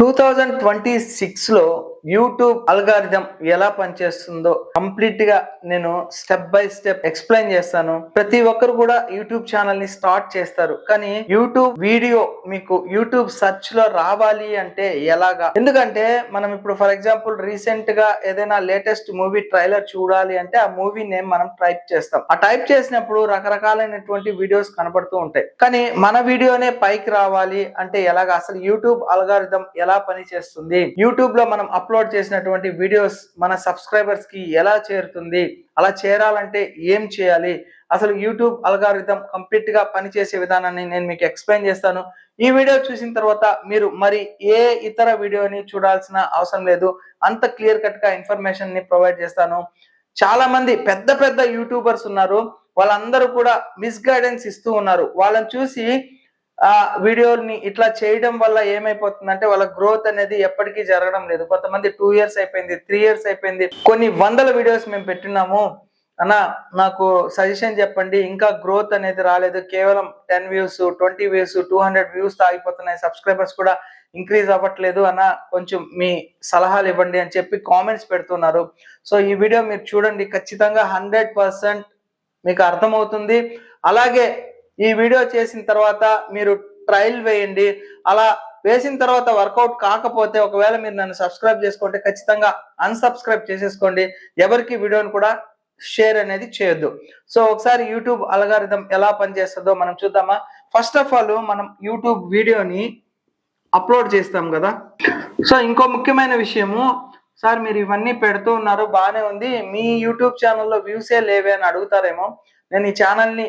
2026 లో YouTube algorithm ఎలా పనిచేస్తుందో కంప్లీట్ గా నేను స్టెప్ బై స్టెప్ ఎక్స్ప్లెయిన్ చేస్తాను. ప్రతి ఒక్కరు కూడా యూట్యూబ్ ఛానల్ ని స్టార్ట్ చేస్తారు, కానీ యూట్యూబ్ వీడియో మీకు యూట్యూబ్ సెర్చ్ లో రావాలి అంటే ఎలాగా? ఎందుకంటే మనం ఇప్పుడు ఫర్ ఎగ్జాంపుల్ రీసెంట్ గా ఏదైనా లేటెస్ట్ మూవీ ట్రైలర్ చూడాలి అంటే ఆ మూవీ నేమ్ మనం టైప్ చేస్తాం. ఆ టైప్ చేసినప్పుడు రకరకాలైనటువంటి వీడియోస్ కనబడుతూ ఉంటాయి, కానీ మన వీడియోనే పైకి రావాలి అంటే ఎలాగా? అసలు యూట్యూబ్ అల్గారిథం ఎలా పని చేస్తుంది, యూట్యూబ్ లో మనం అప్లోడ్ చేసినటువంటి వీడియోస్ మన సబ్స్క్రైబర్స్ కి ఎలా చేరుతుంది, అలా చేరాలంటే ఏం చేయాలి, అసలు యూట్యూబ్ అల్గారిథం కంప్లీట్ గా పనిచేసే విధానాన్ని నేను మీకు ఎక్స్ప్లెయిన్ చేస్తాను. ఈ వీడియో చూసిన తర్వాత మీరు మరి ఏ ఇతర వీడియోని చూడాల్సిన అవసరం లేదు, అంత క్లియర్ కట్ గా ఇన్ఫర్మేషన్ ని ప్రొవైడ్ చేస్తాను. చాలా మంది పెద్ద పెద్ద యూట్యూబర్స్ ఉన్నారు, వాళ్ళందరూ కూడా మిస్గైడెన్స్ ఇస్తూ ఉన్నారు. వాళ్ళని చూసి ఆ వీడియోని ఇట్లా చేయడం వల్ల ఏమైపోతుందంటే వాళ్ళ గ్రోత్ అనేది ఎప్పటికీ జరగడం లేదు. కొంతమంది 2 years అయిపోయింది, 3 years అయిపోయింది, కొన్ని వందల వీడియోస్ మేము పెట్టినాము అన్న, నాకు సజెషన్ చెప్పండి, ఇంకా గ్రోత్ అనేది రాలేదు, కేవలం 10 views 20 views 200 views ఆగిపోతున్నాయి, సబ్స్క్రైబర్స్ కూడా ఇంక్రీజ్ అవ్వట్లేదు అన్న, కొంచెం మీ సలహాలు ఇవ్వండి అని చెప్పి కామెంట్స్ పెడుతున్నారు. సో ఈ వీడియో మీరు చూడండి, ఖచ్చితంగా 100% మీకు అర్థమవుతుంది. అలాగే ఈ వీడియో చేసిన తర్వాత మీరు ట్రయల్ వేయండి. అలా వేసిన తర్వాత వర్కౌట్ కాకపోతే ఒకవేళ మీరు నన్ను సబ్స్క్రైబ్ చేసుకుంటే ఖచ్చితంగా అన్సబ్స్క్రైబ్ చేసేసుకోండి. ఎవరికి వీడియోని కూడా షేర్ అనేది చేయొద్దు. సో ఒకసారి యూట్యూబ్ అల్గారిథం ఎలా పనిచేస్తుందో మనం చూద్దామా? ఫస్ట్ ఆఫ్ ఆల్ మనం యూట్యూబ్ వీడియోని అప్లోడ్ చేస్తాం కదా. సో ఇంకో ముఖ్యమైన విషయము, సార్ మీరు ఇవన్నీ పెడుతూ ఉన్నారు బాగానే ఉంది, మీ యూట్యూబ్ ఛానల్లో వ్యూసే లేవే అని అడుగుతారేమో. నేను ఈ ఛానల్ని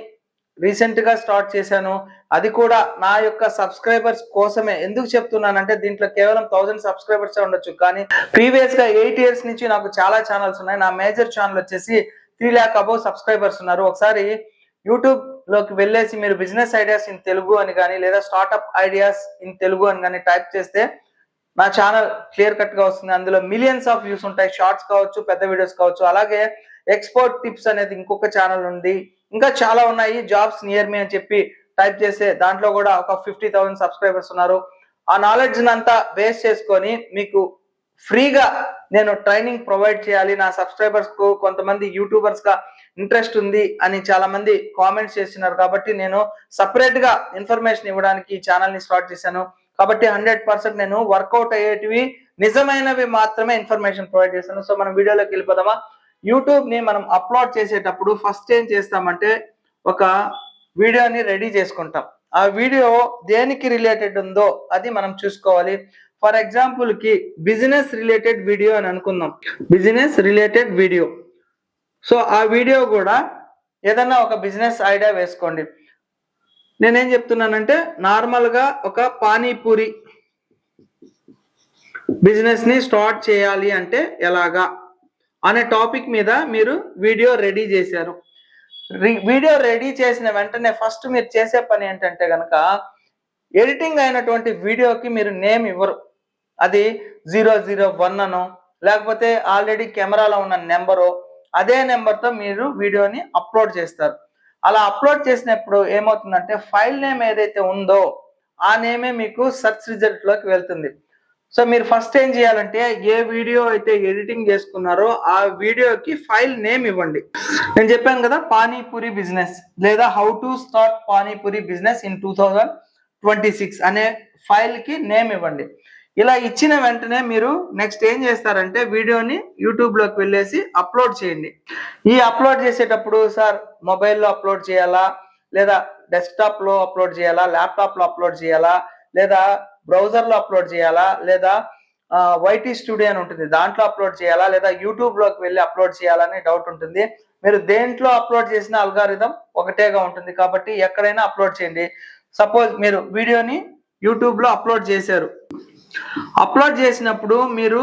రీసెంట్ గా స్టార్ట్ చేశాను, అది కూడా నా యొక్క సబ్స్క్రైబర్స్ కోసమే. ఎందుకు చెప్తున్నానంటే దీంట్లో కేవలం 1000 సబ్స్క్రైబర్స్ ఉండొచ్చు, కానీ ప్రీవియస్ గా 8 years నుంచి నాకు చాలా ఛానల్స్ ఉన్నాయి. నా మేజర్ ఛానల్ వచ్చేసి 3 lakh అబౌవ్ సబ్స్క్రైబర్స్ ఉన్నారు. ఒకసారి యూట్యూబ్ లోకి వెళ్ళేసి మీరు బిజినెస్ ఐడియాస్ ఇన్ తెలుగు అని కానీ లేదా స్టార్ట్అప్ ఐడియాస్ ఇన్ తెలుగు అని కానీ టైప్ చేస్తే నా ఛానల్ క్లియర్ కట్ గా వస్తుంది. అందులో మిలియన్స్ ఆఫ్ వ్యూస్ ఉంటాయి, షార్ట్స్ కావచ్చు, పెద్ద వీడియోస్ కావచ్చు. అలాగే ఎక్స్పోర్ట్ టిప్స్ అనేది ఇంకొక ఛానల్ ఉంది, ఇంకా చాలా ఉన్నాయి. జాబ్స్ నియర్ మీ అని చెప్పి టైప్ చేస్తే దాంట్లో కూడా ఒక 50,000 సబ్స్క్రైబర్స్ ఉన్నారు. ఆ నాలెడ్జ్ అంతా బేస్ చేసుకొని మీకు ఫ్రీగా నేను ట్రైనింగ్ ప్రొవైడ్ చేయాలి. నా సబ్స్క్రైబర్స్ కు కొంతమంది యూట్యూబర్స్ గా ఇంట్రెస్ట్ ఉంది అని చాలా మంది కామెంట్స్ చేస్తున్నారు, కాబట్టి నేను సపరేట్ గా ఇన్ఫర్మేషన్ ఇవ్వడానికి ఈ ఛానల్ ని స్టార్ట్ చేశాను. కాబట్టి 100% నేను వర్కౌట్ అయ్యేటివి నిజమైనవి మాత్రమే ఇన్ఫర్మేషన్ ప్రొవైడ్ చేస్తాను. సో మనం వీడియోలోకి వెళ్ళిపోదామా? యూట్యూబ్ ని మనం అప్లోడ్ చేసేటప్పుడు ఫస్ట్ ఏం చేస్తామంటే ఒక వీడియోని రెడీ చేసుకుంటాం. ఆ వీడియో దేనికి రిలేటెడ్ ఉందో అది మనం చూసుకోవాలి. ఫర్ ఎగ్జాంపుల్ కి బిజినెస్ రిలేటెడ్ వీడియో అని అనుకుందాం, బిజినెస్ రిలేటెడ్ వీడియో. సో ఆ వీడియో కూడా ఏదన్నా ఒక బిజినెస్ ఐడియా వేసుకోండి. నేనేం చెప్తున్నానంటే నార్మల్ గా ఒక పానీపూరి బిజినెస్ ని స్టార్ట్ చేయాలి అంటే ఎలాగా అనే టాపిక్ మీద మీరు వీడియో రెడీ చేశారు. వీడియో రెడీ చేసిన వెంటనే ఫస్ట్ మీరు చేసే పని ఏంటంటే గనక ఎడిటింగ్ అయినటువంటి వీడియోకి మీరు నేమ్ ఇవ్వరు. అది 001 అనో లేకపోతే ఆల్రెడీ కెమెరాలో ఉన్న నెంబరో అదే నెంబర్తో మీరు వీడియోని అప్లోడ్ చేస్తారు. అలా అప్లోడ్ చేసినప్పుడు ఏమవుతుందంటే ఫైల్ నేమ్ ఏదైతే ఉందో ఆ నేమే మీకు సెర్చ్ రిజల్ట్ లోకి వెళ్తుంది. సో మీరు ఫస్ట్ ఏం చేయాలంటే ఏ వీడియో అయితే ఎడిటింగ్ చేసుకున్నారో ఆ వీడియోకి ఫైల్ నేమ్ ఇవ్వండి. నేను చెప్పాను కదా, పానీపూరి బిజినెస్ లేదా how to start panipuri business in 2026 అనే ఫైల్ కి నేమ్ ఇవ్వండి. ఇలా ఇచ్చిన వెంటనే మీరు నెక్స్ట్ ఏం చేస్తారంటే వీడియోని యూట్యూబ్ లోకి వెళ్ళేసి అప్లోడ్ చేయండి. ఈ అప్లోడ్ చేసేటప్పుడు సార్ మొబైల్లో అప్లోడ్ చేయాలా, లేదా డెస్క్టాప్ లో అప్లోడ్ చేయాలా, ల్యాప్టాప్ లో అప్లోడ్ చేయాలా, లేదా బ్రౌజర్ లో అప్లోడ్ చేయాలా, లేదా వైటీ స్టూడియో అని ఉంటుంది దాంట్లో అప్లోడ్ చేయాలా, లేదా యూట్యూబ్ లోకి వెళ్ళి అప్లోడ్ చేయాలని డౌట్ ఉంటుంది. మీరు దేంట్లో అప్లోడ్ చేసిన అల్గారిథం ఒకటేగా ఉంటుంది, కాబట్టి ఎక్కడైనా అప్లోడ్ చేయండి. సపోజ్ మీరు వీడియోని యూట్యూబ్ లో అప్లోడ్ చేశారు. అప్లోడ్ చేసినప్పుడు మీరు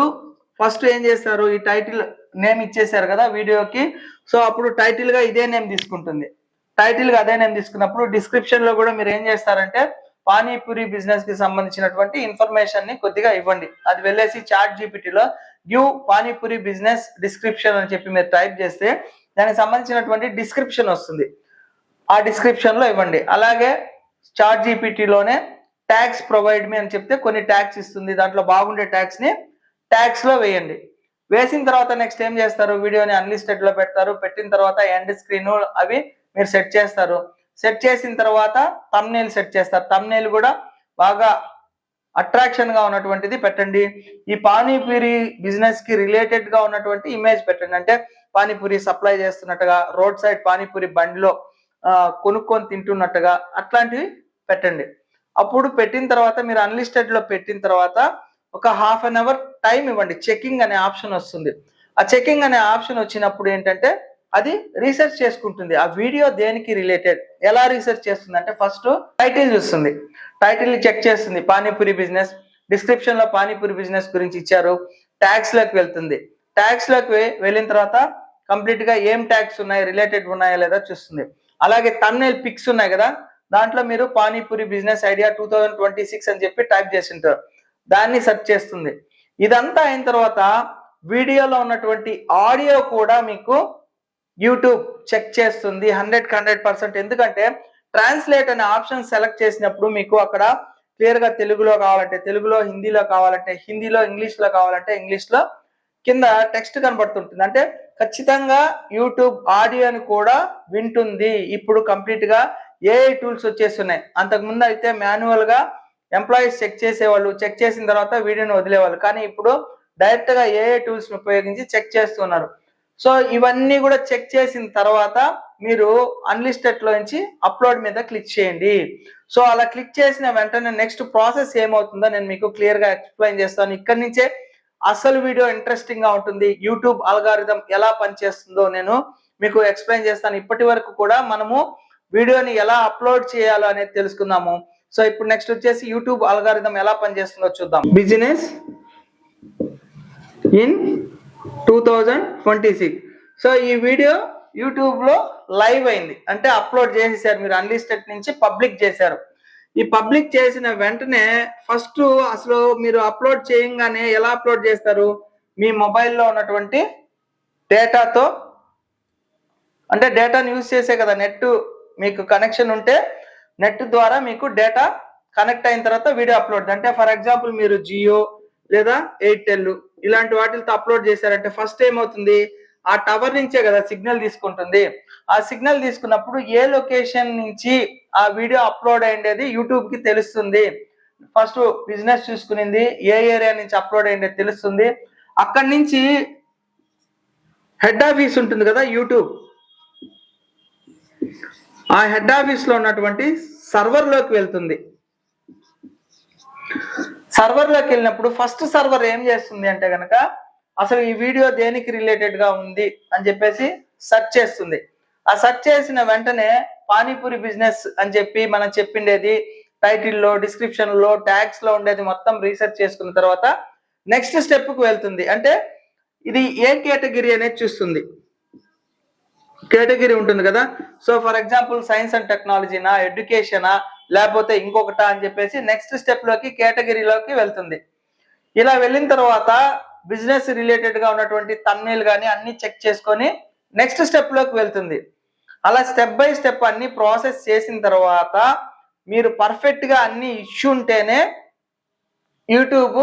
ఫస్ట్ ఏం చేస్తారు, ఈ టైటిల్ నేమ్ ఇచ్చేసారు కదా వీడియోకి. సో అప్పుడు టైటిల్ గా ఇదే నేమ్ తీసుకుంటుంది. టైటిల్ గా అదే నేమ్ తీసుకున్నప్పుడు డిస్క్రిప్షన్ లో కూడా మీరు ఏం చేస్తారంటే పానీపూరి బిజినెస్ కి సంబంధించినటువంటి ఇన్ఫర్మేషన్ ని కొద్దిగా ఇవ్వండి. అది వెళ్ళేసి చాట్ జీపీటీలో గివ్ పానీపూరి బిజినెస్ డిస్క్రిప్షన్ అని చెప్పి మీరు టైప్ చేస్తే దానికి సంబంధించినటువంటి డిస్క్రిప్షన్ వస్తుంది. ఆ డిస్క్రిప్షన్ లో ఇవ్వండి. అలాగే చాట్ జీపీటీలోనే ట్యాగ్స్ ప్రొవైడ్ మీ అని చెప్తే కొన్ని ట్యాగ్స్ ఇస్తుంది. దాంట్లో బాగుండే ట్యాగ్స్ని ట్యాగ్స్లో వేయండి. వేసిన తర్వాత నెక్స్ట్ ఏం చేస్తారు, వీడియోని అన్లిస్టెడ్లో పెడతారు. పెట్టిన తర్వాత ఎండ్ స్క్రీన్ అవి మీరు సెట్ చేస్తారు. సెట్ చేసిన తర్వాత థంబ్నెయిల్ సెట్ చేస్తారు. థంబ్నెయిల్ కూడా బాగా అట్రాక్షన్గా ఉన్నటువంటిది పెట్టండి. ఈ పానీపూరి బిజినెస్కి రిలేటెడ్గా ఉన్నటువంటి ఇమేజ్ పెట్టండి. అంటే పానీపూరి సప్లై చేస్తున్నట్టుగా, రోడ్ సైడ్ పానీపూరి బండిలో కొనుక్కొని తింటున్నట్టుగా అట్లాంటివి పెట్టండి. అప్పుడు పెట్టిన తర్వాత మీరు అన్లిస్టెడ్లో పెట్టిన తర్వాత ఒక హాఫ్ అన్ అవర్ టైం ఇవ్వండి. చెకింగ్ అనే ఆప్షన్ వస్తుంది. ఆ చెకింగ్ అనే ఆప్షన్ వచ్చినప్పుడు ఏంటంటే అది రీసెర్చ్ చేసుకుంటుంది ఆ వీడియో దేనికి రిలేటెడ్. ఎలా రీసెర్చ్ చేస్తుంది అంటే ఫస్ట్ టైటిల్ చూస్తుంది. టైటిల్ చెక్ చేస్తుంది, పానీపూరి బిజినెస్, డిస్క్రిప్షన్ లో పానీపూరి బిజినెస్ గురించి ఇచ్చారు. ట్యాగ్స్ లోకి వెళ్తుంది. ట్యాగ్స్ లోకి వెళ్ళిన తర్వాత కంప్లీట్ గా ఏం ట్యాగ్స్ ఉన్నాయి, రిలేటెడ్ ఉన్నాయా లేదా చూస్తుంది. అలాగే థంబ్నెయిల్ పిక్స్ ఉన్నాయి కదా, దాంట్లో మీరు పానీపూరి బిజినెస్ ఐడియా 2026 అని చెప్పి టైప్ చేసి ఉంటారు, దాన్ని సెర్చ్ చేస్తుంది. ఇదంతా అయిన తర్వాత వీడియోలో ఉన్నటువంటి ఆడియో కూడా మీకు యూట్యూబ్ చెక్ చేస్తుంది 100%. ఎందుకంటే ట్రాన్స్లేట్ అనే ఆప్షన్ సెలెక్ట్ చేసినప్పుడు మీకు అక్కడ క్లియర్ గా తెలుగులో కావాలంటే తెలుగులో, హిందీలో కావాలంటే హిందీలో, ఇంగ్లీష్ లో కావాలంటే ఇంగ్లీష్ లో కింద టెక్స్ట్ కనబడుతుంటుంది. అంటే ఖచ్చితంగా యూట్యూబ్ ఆడియోని కూడా వింటుంది. ఇప్పుడు కంప్లీట్ గా ఏఐ టూల్స్ వచ్చేస్తున్నాయి. అంతకుముందు అయితే మాన్యువల్ గా ఎంప్లాయీస్ చెక్ చేసేవాళ్ళు, చెక్ చేసిన తర్వాత వీడియోని వదిలేవాళ్ళు. కానీ ఇప్పుడు డైరెక్ట్ గా ఏఐ టూల్స్ ఉపయోగించి చెక్ చేస్తున్నారు. సో ఇవన్నీ కూడా చెక్ చేసిన తర్వాత మీరు అన్లిస్టెడ్ లో నుంచి అప్లోడ్ మీద క్లిక్ చేయండి. సో అలా క్లిక్ చేసిన వెంటనే నెక్స్ట్ ప్రాసెస్ ఏమవుతుందో నేను మీకు క్లియర్ గా ఎక్స్ప్లెయిన్ చేస్తాను. ఇక్కడి నుంచే అసలు వీడియో ఇంట్రెస్టింగ్ గా ఉంటుంది. యూట్యూబ్ అల్గారిథం ఎలా పనిచేస్తుందో నేను మీకు ఎక్స్ప్లెయిన్ చేస్తాను. ఇప్పటి వరకు కూడా మనము వీడియోని ఎలా అప్లోడ్ చేయాలో అనేది తెలుసుకుందాము. సో ఇప్పుడు నెక్స్ట్ వచ్చేసి యూట్యూబ్ అల్గారిథం ఎలా పనిచేస్తుందో చూద్దాం. Business in 2026. సో ఈ వీడియో యూట్యూబ్ లో లైవ్ అయింది, అంటే అప్లోడ్ చేసేసారు. మీరు అన్లిస్టెడ్ నుంచి పబ్లిక్ చేశారు. ఈ పబ్లిక్ చేసిన వెంటనే ఫస్ట్ అసలు మీరు అప్లోడ్ చేయగానే ఎలా అప్లోడ్ చేస్తారు, మీ మొబైల్లో ఉన్నటువంటి డేటాతో, అంటే డేటాను యూజ్ చేసే కదా, నెట్ మీకు కనెక్షన్ ఉంటే నెట్ ద్వారా మీకు డేటా కనెక్ట్ అయిన తర్వాత వీడియో అప్లోడ్. అంటే ఫర్ ఎగ్జాంపుల్ మీరు జియో లేదా ఎయిర్టెల్ ఇలాంటి వాటితో అప్లోడ్ చేశారంటే ఫస్ట్ ఏమవుతుంది, ఆ టవర్ నుంచే కదా సిగ్నల్ తీసుకుంటుంది. ఆ సిగ్నల్ తీసుకున్నప్పుడు ఏ లొకేషన్ నుంచి ఆ వీడియో అప్లోడ్ అయ్యేది యూట్యూబ్ కి తెలుస్తుంది. ఫస్ట్ బిజినెస్ చూసుకునింది ఏ ఏరియా నుంచి అప్లోడ్ అయ్యేది తెలుస్తుంది. అక్కడి నుంచి హెడ్ ఆఫీస్ ఉంటుంది కదా యూట్యూబ్, ఆ హెడ్ ఆఫీస్ లో ఉన్నటువంటి సర్వర్ లోకి వెళ్తుంది. సర్వర్ లోకి వెళ్ళినప్పుడు ఫస్ట్ సర్వర్ ఏం చేస్తుంది అంటే కనుక అసలు ఈ వీడియో దేనికి రిలేటెడ్ గా ఉంది అని చెప్పేసి సెర్చ్ చేస్తుంది. ఆ సెర్చ్ చేసిన వెంటనే పానీపూరి బిజినెస్ అని చెప్పి మనం చెప్పిండేది టైటిల్లో, డిస్క్రిప్షన్ లో, ట్యాగ్స్ లో ఉండేది మొత్తం రీసెర్చ్ చేసుకున్న తర్వాత నెక్స్ట్ స్టెప్ కు వెళ్తుంది. అంటే ఇది ఏ కేటగిరీ అనేది చూస్తుంది. కేటగిరీ ఉంటుంది కదా, so for example science and టెక్నాలజీనా, ఎడ్యుకేషనా, లేకపోతే ఇంకొకటా అని చెప్పేసి నెక్స్ట్ స్టెప్ లోకి కేటగిరీలోకి వెళ్తుంది. ఇలా వెళ్ళిన తర్వాత బిజినెస్ రిలేటెడ్ గా ఉన్నటువంటి థంబ్నెయిల్ కానీ అన్ని చెక్ చేసుకొని నెక్స్ట్ స్టెప్ లోకి వెళ్తుంది. అలా స్టెప్ బై స్టెప్ అన్ని ప్రాసెస్ చేసిన తర్వాత మీరు పర్ఫెక్ట్ గా అన్ని ఇష్యూ ఉంటేనే యూట్యూబ్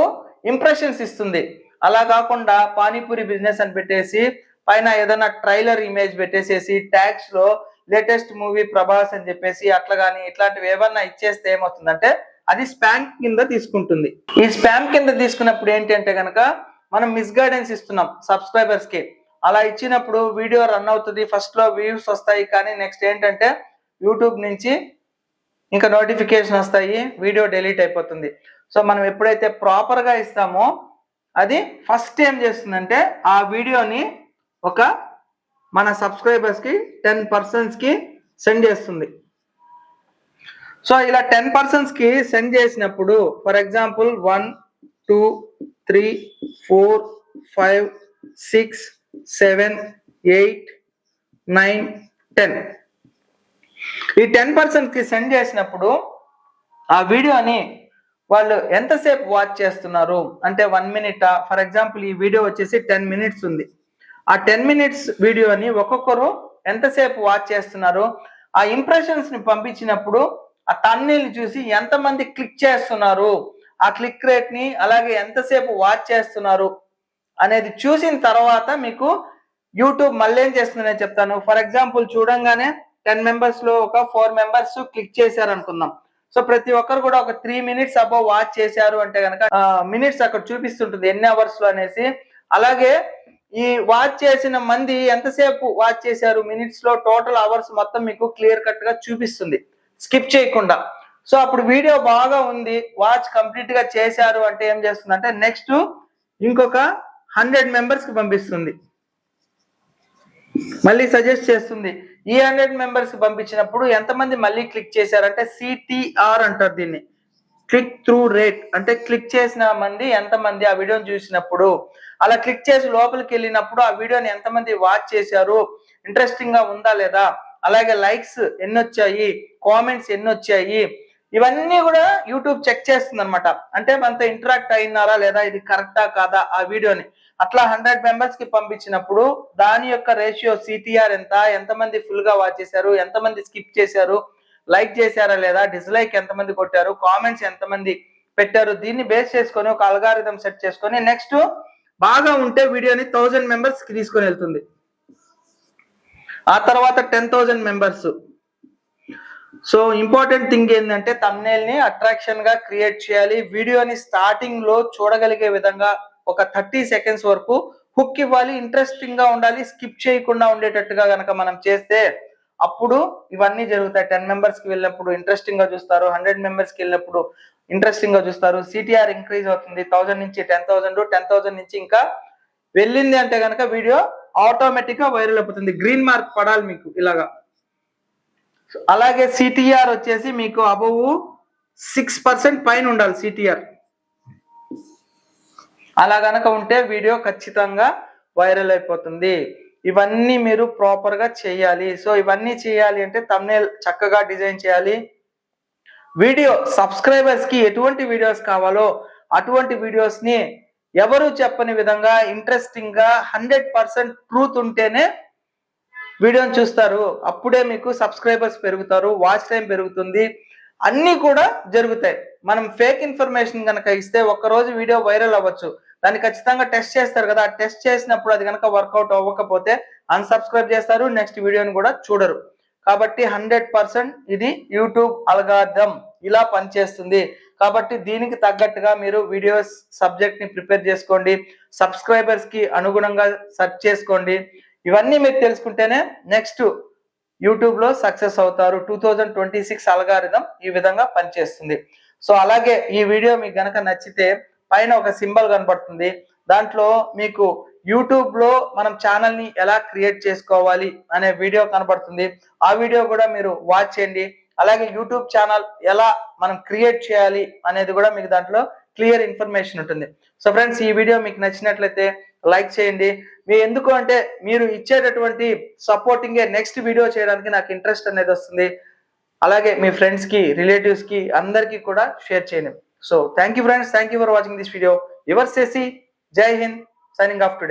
ఇంప్రెషన్స్ ఇస్తుంది. అలా కాకుండా పానీపూరి బిజినెస్ అని పెట్టేసి పైన ఏదైనా ట్రైలర్ ఇమేజ్ పెట్టేసేసి ట్యాగ్స్ లో లేటెస్ట్ మూవీ ప్రభాస్ అని చెప్పేసి అట్లా కానీ ఇట్లాంటివి ఏమన్నా ఇచ్చేస్తే ఏమవుతుందంటే అది స్పామ్ కింద తీసుకుంటుంది. ఈ స్పామ్ కింద తీసుకున్నప్పుడు ఏంటి అంటే కనుక మనం మిస్గైడెన్స్ ఇస్తున్నాం సబ్స్క్రైబర్స్ కి. అలా ఇచ్చినప్పుడు వీడియో రన్ అవుతుంది, ఫస్ట్ లో వ్యూస్ వస్తాయి, కానీ నెక్స్ట్ ఏంటంటే యూట్యూబ్ నుంచి ఇంకా నోటిఫికేషన్ వస్తాయి, వీడియో డిలీట్ అయిపోతుంది. సో మనం ఎప్పుడైతే ప్రాపర్ గా ఇస్తామో అది ఫస్ట్ ఏం చేస్తుందంటే ఆ వీడియోని ఒక మన సబ్స్క్రైబర్స్ కి 10 పర్సన్స్ కి సెండ్ చేస్తుంది. సో ఇలా 10 పర్సన్స్ కి సెండ్ చేసినప్పుడు ఫర్ ఎగ్జాంపుల్ 1 2 3 4 5 6 7 8 9 10 ఈ 10 పర్సన్స్ కి సెండ్ చేసినప్పుడు ఆ వీడియోని వాళ్ళు ఎంతసేపు వాచ్ చేస్తున్నారు అంటే 1 మినిట్, ఫర్ ఎగ్జాంపుల్ ఈ వీడియో వచ్చేసి 10 మినిట్స్ ఉంది. ఆ 10 మినిట్స్ వీడియోని ఒక్కొక్కరు ఎంతసేపు వాచ్ చేస్తున్నారు, ఆ ఇంప్రెషన్స్ ని పంపించినప్పుడు ఆ thumbnail చూసి ఎంతమంది క్లిక్ చేస్తున్నారు, ఆ క్లిక్ రేట్ ని, అలాగే ఎంతసేపు వాచ్ చేస్తున్నారు అనేది చూసిన తర్వాత మీకు యూట్యూబ్ మళ్ళీ ఏం చేస్తుంది నేను చెప్తాను. ఫర్ ఎగ్జాంపుల్ చూడంగానే 10 మెంబర్స్ లో ఒక 4 మెంబర్స్ క్లిక్ చేశారు అనుకుందాం. సో ప్రతి ఒక్కరు కూడా ఒక 3 మినిట్స్ అబౌవ్ వాచ్ చేశారు అంటే కనుక మినిట్స్ అక్కడ చూపిస్తుంటుంది ఎన్ని అవర్స్ లో అనేసి. అలాగే ఈ వాచ్ చేసిన మంది ఎంతసేపు వాచ్ చేశారు మినిట్స్ లో, టోటల్ అవర్స్ మొత్తం మీకు క్లియర్ కట్ గా చూపిస్తుంది స్కిప్ చేయకుండా. సో అప్పుడు వీడియో బాగా ఉంది, వాచ్ కంప్లీట్ గా చేశారు అంటే ఏం చేస్తుంది అంటే నెక్స్ట్ ఇంకొక 100 మెంబర్స్ కి పంపిస్తుంది, మళ్ళీ సజెస్ట్ చేస్తుంది. ఈ 100 మెంబర్స్ పంపించినప్పుడు ఎంతమంది మళ్ళీ క్లిక్ చేశారంటే సిటిఆర్ అంటారు దీన్ని, క్లిక్ త్రూ రేట్. అంటే క్లిక్ చేసిన మంది ఎంతమంది ఆ వీడియోని చూసినప్పుడు, అలా క్లిక్ చేసి లోపలికి వెళ్ళినప్పుడు ఆ వీడియోని ఎంతమంది వాచ్ చేశారు, ఇంట్రెస్టింగ్ గా ఉందా లేదా, అలాగే లైక్స్ ఎన్ని వచ్చాయి, కామెంట్స్ ఎన్ని వచ్చాయి, ఇవన్నీ కూడా యూట్యూబ్ చెక్ చేస్తుంది అనమాట. అంటే మనతో ఇంటరాక్ట్ అయినారా లేదా, ఇది కరెక్టా కాదా ఆ వీడియోని. అట్లా 100 మెంబర్స్ కి పంపించినప్పుడు దాని యొక్క రేషియో సిటిఆర్ ఎంత, ఎంతమంది ఫుల్ గా వాచ్ చేశారు, ఎంతమంది స్కిప్ చేశారు, లైక్ చేశారా లేదా, డిస్లైక్ ఎంతమంది కొట్టారు, కామెంట్స్ ఎంతమంది పెట్టారు, దీన్ని బేస్ చేసుకొని ఒక అల్గారిథం సెట్ చేసుకొని నెక్స్ట్ బాగా ఉంటే వీడియోని 1000 మెంబర్స్ కి తీసుకొని వెళ్తుంది. ఆ తర్వాత 10,000 మెంబర్స్. సో ఇంపార్టెంట్ థింగ్ ఏంటంటే thumbnail ని అట్రాక్షన్ గా క్రియేట్ చేయాలి. వీడియోని స్టార్టింగ్ లో చూడగలిగే విధంగా ఒక 30 సెకండ్స్ వరకు హుక్ ఇవ్వాలి, ఇంట్రెస్టింగ్ గా ఉండాలి, స్కిప్ చేయకుండా ఉండేటట్టుగా గనక మనం చేస్తే అప్పుడు ఇవన్నీ జరుగుతాయి. 10 మెంబర్స్ కి వెళ్ళినప్పుడు ఇంట్రెస్టింగ్ గా చూస్తారు, 100 మెంబర్స్ కి వెళ్ళినప్పుడు ఇంట్రెస్టింగ్ గా చూస్తారు, సిటిఆర్ ఇంక్రీజ్ అవుతుంది. 1000 నుంచి 10,000, 10,000 నుంచి ఇంకా వెళ్ళింది అంటే కనుక వీడియో ఆటోమేటిక్ గా వైరల్ అయిపోతుంది. గ్రీన్ మార్క్ పడాలి మీకు ఇలాగా. అలాగే సిటిఆర్ వచ్చేసి మీకు అబౌవ్ 6% పైన ఉండాలి సిటిఆర్. అలా గనక ఉంటే వీడియో ఖచ్చితంగా వైరల్ అయిపోతుంది. ఇవన్నీ మీరు ప్రాపర్ గా చేయాలి. సో ఇవన్నీ చేయాలి అంటే thumbnail చక్కగా డిజైన్ చేయాలి. వీడియో సబ్స్క్రైబర్స్ కి ఎటువంటి వీడియోస్ కావాలో అటువంటి వీడియోస్ ని ఎవరు చెప్పని విధంగా ఇంట్రెస్టింగ్ గా 100% ట్రూత్ ఉంటేనే వీడియోని చూస్తారు. అప్పుడే మీకు సబ్స్క్రైబర్స్ పెరుగుతారు, వాచ్ టైం పెరుగుతుంది, అన్నీ కూడా జరుగుతాయి. మనం ఫేక్ ఇన్ఫర్మేషన్ కనుక ఇస్తే ఒక్కరోజు వీడియో వైరల్ అవ్వచ్చు, దాన్ని ఖచ్చితంగా టెస్ట్ చేస్తారు కదా. టెస్ట్ చేసినప్పుడు అది కనుక వర్కౌట్ అవ్వకపోతే అన్సబ్స్క్రైబ్ చేస్తారు, నెక్స్ట్ వీడియోని కూడా చూడరు. కాబట్టి 100% ఇది యూట్యూబ్ అల్గారిథం ఇలా పనిచేస్తుంది. కాబట్టి దీనికి తగ్గట్టుగా మీరు వీడియోస్ సబ్జెక్ట్ ని ప్రిపేర్ చేసుకోండి, సబ్స్క్రైబర్స్ కి అనుగుణంగా సెర్చ్ చేసుకోండి. ఇవన్నీ మీరు తెలుసుకుంటేనే నెక్స్ట్ యూట్యూబ్ లో సక్సెస్ అవుతారు. 2026 అల్గారిథం ఈ విధంగా పనిచేస్తుంది. సో అలాగే ఈ వీడియో మీకు గనక నచ్చితే పైన ఒక సింబల్ కనబడుతుంది, దాంట్లో మీకు యూట్యూబ్ లో మనం ఛానల్ ని ఎలా క్రియేట్ చేసుకోవాలి అనే వీడియో కనబడుతుంది. ఆ వీడియో కూడా మీరు వాచ్ చేయండి. అలాగే యూట్యూబ్ ఛానల్ ఎలా మనం క్రియేట్ చేయాలి అనేది కూడా మీకు దాంట్లో క్లియర్ ఇన్ఫర్మేషన్ ఉంటుంది. సో ఫ్రెండ్స్, ఈ వీడియో మీకు నచ్చినట్లయితే లైక్ చేయండి. మీ ఎందుకు అంటే మీరు ఇచ్చేటటువంటి సపోర్టింగే నెక్స్ట్ వీడియో చేయడానికి నాకు ఇంట్రెస్ట్ అనేది వస్తుంది. అలాగే మీ ఫ్రెండ్స్ కి, రిలేటివ్స్ కి అందరికీ కూడా షేర్ చేయండి. So thank you friends, thank you for watching this video. Your Shashi, Jai Hind, signing off today.